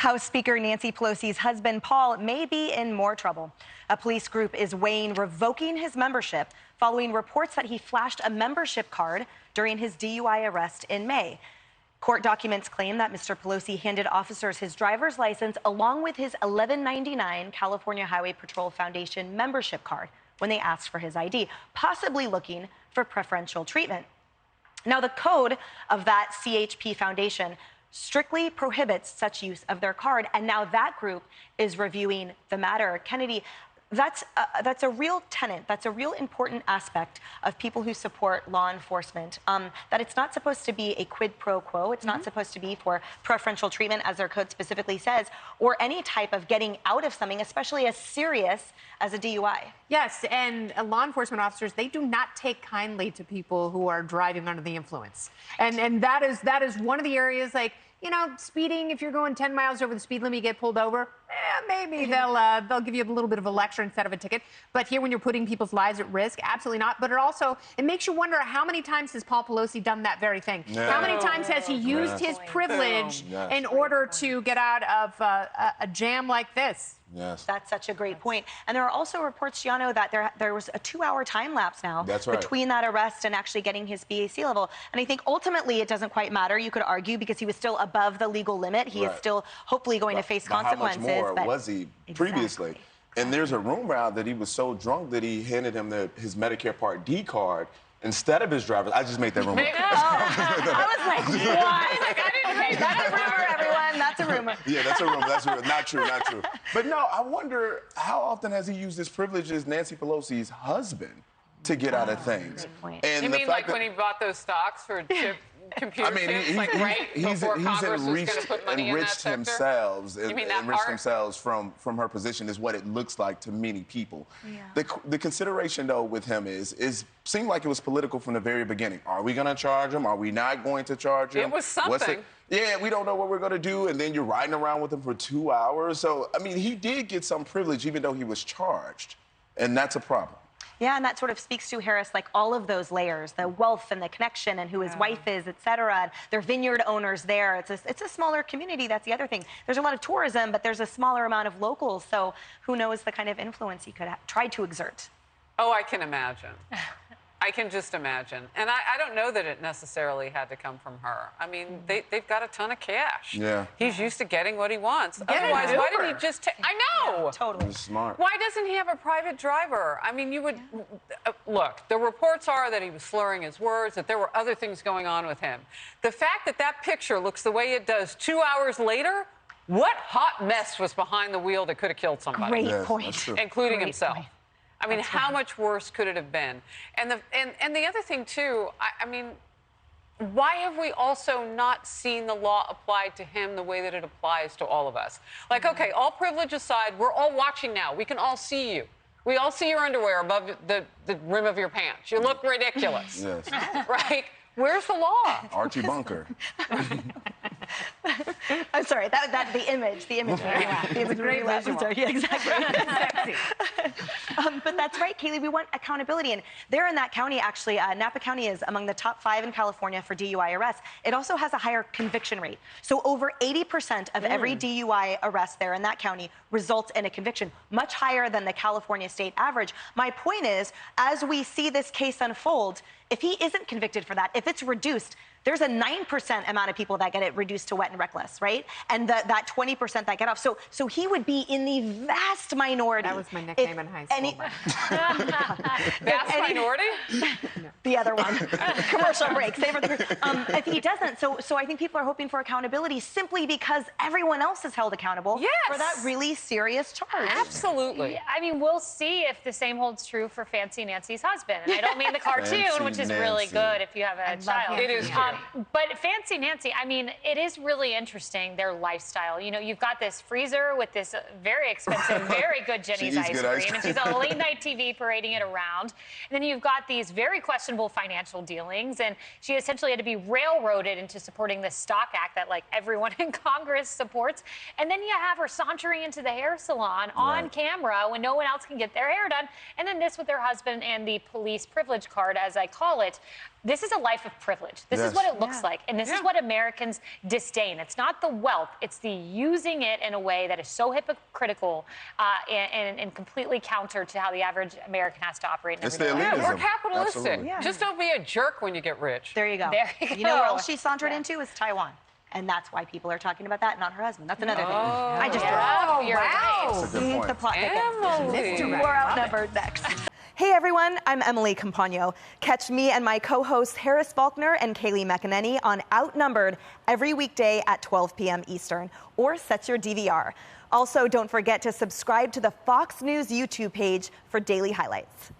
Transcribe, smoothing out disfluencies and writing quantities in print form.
House Speaker Nancy Pelosi's husband, Paul, may be in more trouble. A police group is weighing revoking his membership following reports that he flashed a membership card during his DUI arrest in May. Court documents claim that Mr. Pelosi handed officers his driver's license along with his $11.99 California Highway Patrol Foundation membership card when they asked for his ID, possibly looking for preferential treatment. Now, the code of that CHP Foundation strictly prohibits such use of their card, and now that group is reviewing the matter. Kennedy, that's a real tenet, that's a real important aspect of people who support law enforcement, that it's not supposed to be a quid pro quo, it's not supposed to be for preferential treatment, as their code specifically says, or any type of getting out of something, especially as serious as a DUI. Yes, and law enforcement officers, they do not take kindly to people who are driving under the influence. And that is one of the areas, like, you know, speeding, if you're going 10 miles over the speed limit, you get pulled over, maybe they'll give you a little bit of a lecture instead of a ticket. But here, when you're putting people's lives at risk, absolutely not. But it makes you wonder, how many times has Paul Pelosi done that very thing? Yeah. How many times has he used his privilege in order to get out of a jam like this? Yes. That's such a great point. And there are also reports, Gianno, that there was a 2-hour time lapse now between that arrest and actually getting his BAC level. And I think ultimately it doesn't quite matter, you could argue, because he was still above the legal limit. He is still hopefully going to face consequences. How much more was he previously? And there's a rumor out that he was so drunk that he handed him his Medicare Part D card instead of his driver's. I just made that rumor. I was like, what? Like, I didn't make that rumor, everyone. That's a rumor. Yeah, that's a rumor. That's a rumor. Not true, not true. But no, I wonder, how often has he used his privilege as Nancy Pelosi's husband to get out of things? Good point. And you mean like when he bought those stocks for chip computer chips, like he's enriched themselves from her position is what it looks like to many people. Yeah. The consideration, though, with him seemed like it was political from the very beginning. Are we going to charge him? Are we not going to charge him? It was something. Yeah, we don't know what we're going to do, and then you're riding around with him for 2 hours. So, I mean, he did get some privilege, even though he was charged, and that's a problem. Yeah, and that sort of speaks to, Harris, like all of those layers, the wealth and the connection and who his wife is, et cetera. And they're vineyard owners there. It's a smaller community. That's the other thing. There's a lot of tourism, but there's a smaller amount of locals. So who knows the kind of influence he could try to exert. Oh, I can imagine. I can just imagine. And I don't know that it necessarily had to come from her. I mean, they've got a ton of cash. Yeah. He's used to getting what he wants. Otherwise, why did he just take... I know! Yeah, totally. He's smart. Why doesn't he have a private driver? I mean, you would... Look, the reports are that he was slurring his words, that there were other things going on with him. The fact that that picture looks the way it does 2 hours later, what hot mess was behind the wheel that could have killed somebody? Great point. Including himself. Point. I mean, how much worse could it have been? And the other thing, too, I mean, why have we also not seen the law applied to him the way that it applies to all of us? Like, okay, all privilege aside, we're all watching now. We can all see you. We all see your underwear above the rim of your pants. You look ridiculous. Yes. Right? Where's the law? Archie Bunker. I'm sorry, the image. The it's a great visual. Yeah, exactly. But that's right, Kayleigh. We want accountability, and there in that county, actually, Napa County is among the top 5 in California for DUI arrests. It also has a higher conviction rate. So over 80% of every DUI arrest there in that county results in a conviction, much higher than the California state average. My point is, as we see this case unfold, if he isn't convicted for that, if it's reduced, there's a 9% amount of people that get it reduced to wet and reckless, right? And that 20% that get off. So he would be in the vast minority. That was my nickname in high school. Vast minority? The other one. Commercial break. Save it. If he doesn't, so I think people are hoping for accountability simply because everyone else is held accountable for that really serious charge. Absolutely. Yeah, I mean, we'll see if the same holds true for Fancy Nancy's husband. And I don't mean the cartoon, which is really good if you have a child. It is. But Fancy Nancy, I mean, it is really interesting, their lifestyle. You know, you've got this freezer with this very expensive, very good Jenny's ice cream. And she's on late night TV parading it around. And then you've got these very questionable financial dealings. And she essentially had to be railroaded into supporting this Stock Act that, like, everyone in Congress supports. And then you have her sauntering into the hair salon on camera when no one else can get their hair done. And then this with her husband and the police privilege card, as I call it. this is a life of privilege. This is what it looks like. And this is what Americans disdain. It's not the wealth. It's the using it in a way that is so hypocritical and completely counter to how the average American has to operate. It's the elitism. We're capitalistic. Yeah. Just don't be a jerk when you get rich. There you go. There you go. You know where else she sauntered into is Taiwan. And that's why people are talking about that, not her husband. That's another thing. I just wow. That's a good point. The plot Emily. thickens. We're outnumbered next. Hey everyone, I'm Emily Campagno. Catch me and my co-hosts Harris Faulkner and Kayleigh McEnany on Outnumbered every weekday at 12 p.m. Eastern, or set your DVR. Also, don't forget to subscribe to the Fox News YouTube page for daily highlights.